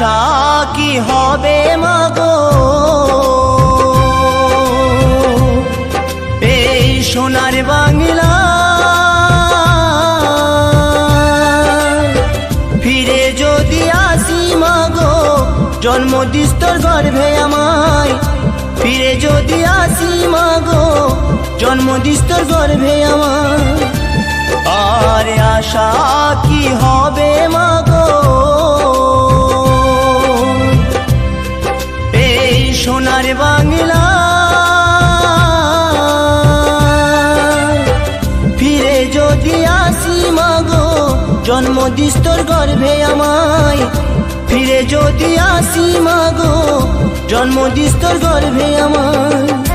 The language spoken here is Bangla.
আশা কি হবে মাগো এই সোনার বাংলা ফিরে যদি আসি মাগো জন্ম দিস তোর গর্ভে আমায় ফিরে যদি আসি মাগো জন্ম দিস তোর গর্ভে আমায় আর আশা কি হবে মাগো এই সোনার বাংলা ফিরে যদি আসি মাগো জন্ম দিস তোর গর্ভে আমায় ফিরে যদি আসি মাগো জন্ম দিস তোর গর্ভে আমায়।